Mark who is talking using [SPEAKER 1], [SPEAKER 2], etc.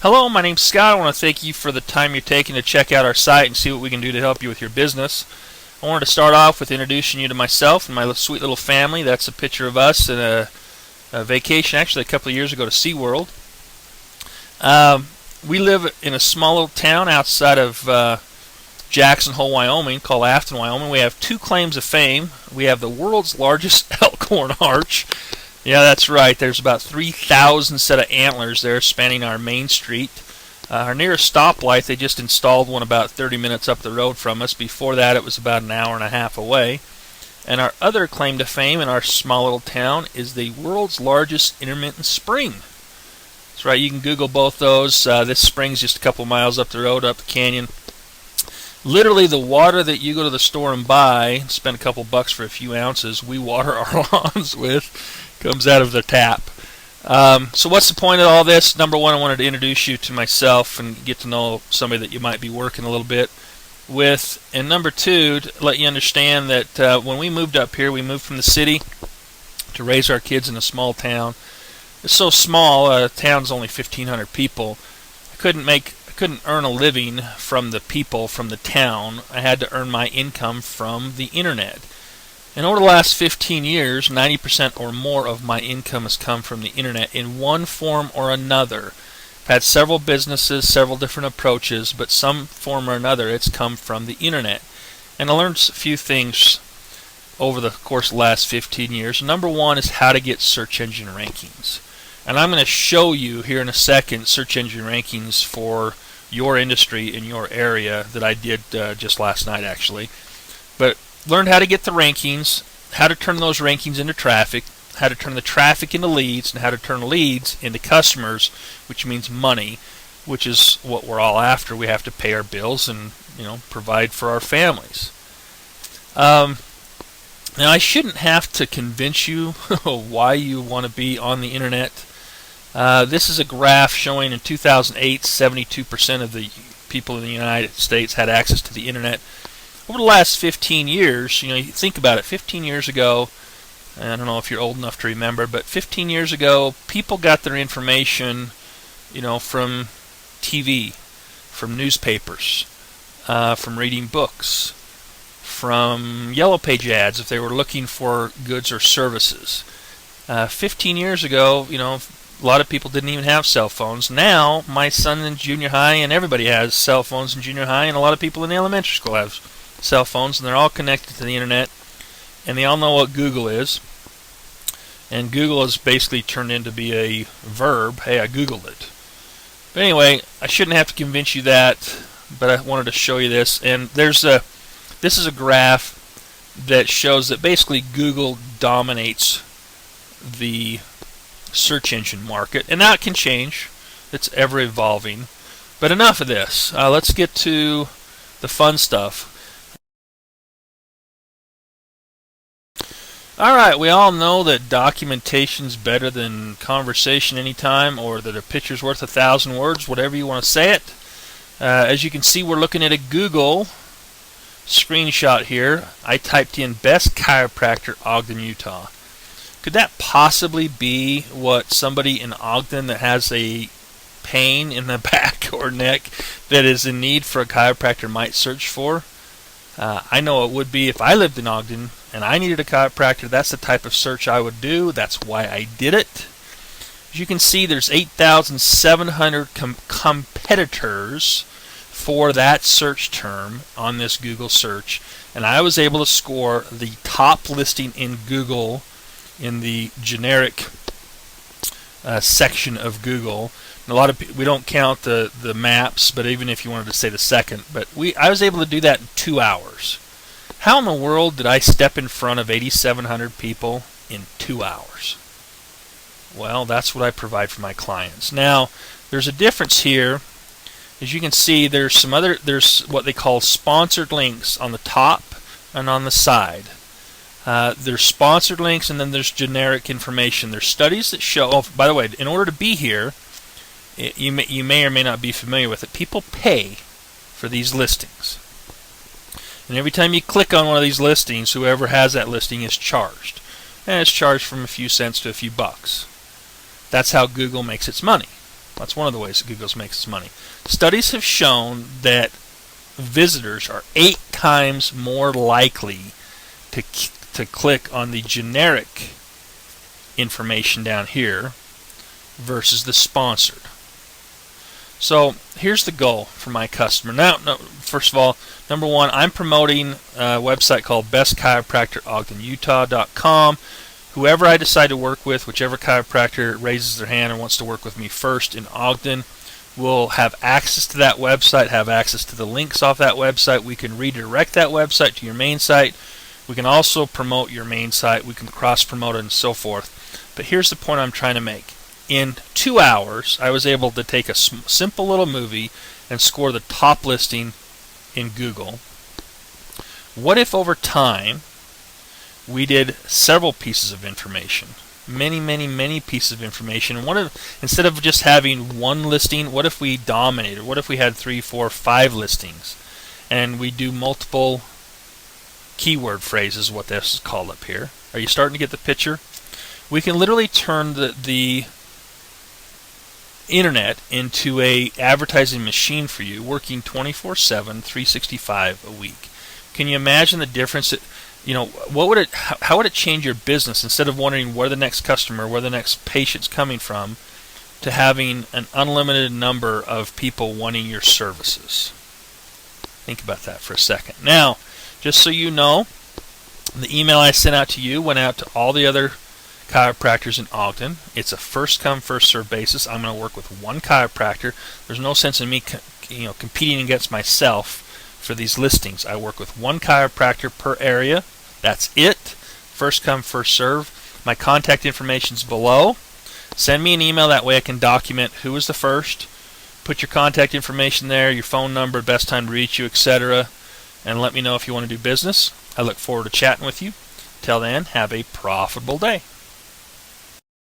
[SPEAKER 1] Hello, my name's Scott. I want to thank you for the time you're taking to check out our site and see what we can do to help you with your business. I wanted to start off with introducing you to myself and my sweet little family. That's a picture of us in a vacation, actually a couple of years ago to SeaWorld. We live in a small little town outside of Jackson Hole, Wyoming, called Afton, Wyoming. We have two claims of fame. We have the world's largest elkhorn arch. Yeah, that's right. There's about 3,000 set of antlers there spanning our main street. Our nearest stoplight, they just installed one about 30 minutes up the road from us. Before that, it was about an hour and a half away. And our other claim to fame in our small little town is the world's largest intermittent spring. That's right. You can Google both those. This spring's just a couple miles up the road, up the canyon. Literally, the water that you go to the store and buy, spend a couple bucks for a few ounces, we water our lawns with. Comes out of the tap. So what's the point of all this? Number one, I wanted to introduce you to myself and get to know somebody that you might be working a little bit with. And number two, to let you understand that when we moved up here, we moved from the city to raise our kids in a small town. It's so small, the town's only 1,500 people. I couldn't earn a living from the people from the town. I had to earn my income from the internet. And over the last 15 years, 90% or more of my income has come from the internet in one form or another. I've had several businesses, several different approaches, but some form or another it's come from the internet. And I learned a few things over the course of the last 15 years. Number one is how to get search engine rankings. And I'm going to show you here in a second search engine rankings for your industry in your area that I did just last night actually. But learned how to get the rankings, how to turn those rankings into traffic, how to turn the traffic into leads, and how to turn leads into customers, which means money, which is what we're all after. We have to pay our bills and provide for our families. Now, I shouldn't have to convince you why you want to be on the internet. This is a graph showing in 2008, 72% of the people in the United States had access to the internet. Over the last 15 years, you think about it, 15 years ago, I don't know if you're old enough to remember, but 15 years ago, people got their information, from TV, from newspapers, from reading books, from Yellow Page ads if they were looking for goods or services. 15 years ago, a lot of people didn't even have cell phones. Now, my son in junior high, and everybody has cell phones in junior high, and a lot of people in the elementary school have cell phones, and they're all connected to the internet, and they all know what Google is. And Google has basically turned into be a verb. Hey, I Googled it. But anyway, I shouldn't have to convince you that, but I wanted to show you this. And this is a graph that shows that basically Google dominates the search engine market, and that can change. It's ever evolving. But enough of this. Let's get to the fun stuff. Alright, we all know that documentation's better than conversation anytime, or that a picture's worth 1,000 words, whatever you want to say it. As you can see, we're looking at a Google screenshot here. I typed in best chiropractor, Ogden, Utah. Could that possibly be what somebody in Ogden that has a pain in the back or neck that is in need for a chiropractor might search for? I know it would be if I lived in Ogden and I needed a chiropractor. That's the type of search I would do. That's why I did it. As you can see, there's 8,700 competitors for that search term on this Google search, and I was able to score the top listing in Google in the generic section of Google. And a lot of we don't count the maps, but even if you wanted to say the second, but I was able to do that in 2 hours. How in the world did I step in front of 8,700 people in 2 hours? Well, that's what I provide for my clients. Now, there's a difference here. As you can see, there's what they call sponsored links on the top and on the side. There's sponsored links, and then there's generic information. There's studies that show, oh, by the way, in order to be here, you may or may not be familiar with it, people pay for these listings. And every time you click on one of these listings, whoever has that listing is charged. And it's charged from a few cents to a few bucks. That's how Google makes its money. That's one of the ways that Google makes its money. Studies have shown that visitors are 8 times more likely to click on the generic information down here versus the sponsored. So here's the goal for my customer. Now, first of all, number one, I'm promoting a website called bestchiropractorogdenutah.com. Whoever I decide to work with, whichever chiropractor raises their hand and wants to work with me first in Ogden, will have access to that website, have access to the links off that website. We can redirect that website to your main site. We can also promote your main site. We can cross-promote it and so forth. But here's the point I'm trying to make. In 2 hours, I was able to take a simple little movie and score the top listing in Google. What if over time we did several pieces of information? Many pieces of information. And instead of just having one listing, what if we dominated? What if we had 3, 4, 5 listings? And we do multiple keyword phrases, what this is called up here. Are you starting to get the picture? We can literally turn the internet into a advertising machine for you, working 24/7, 365 a week. Can you imagine the difference? How would it change your business, instead of wondering where the next customer, where the next patient's coming from, to having an unlimited number of people wanting your services? Think about that for a second. Now, just so you know, the email I sent out to you went out to all the other chiropractors in Ogden. It's a first come, first served basis. I'm going to work with one chiropractor. There's no sense in me competing against myself for these listings. I work with one chiropractor per area. That's it. First come, first serve. My contact information's below. Send me an email, that way I can document who was the first. Put your contact information there, your phone number, best time to reach you, etc. And let me know if you want to do business. I look forward to chatting with you. Till then, have a profitable day.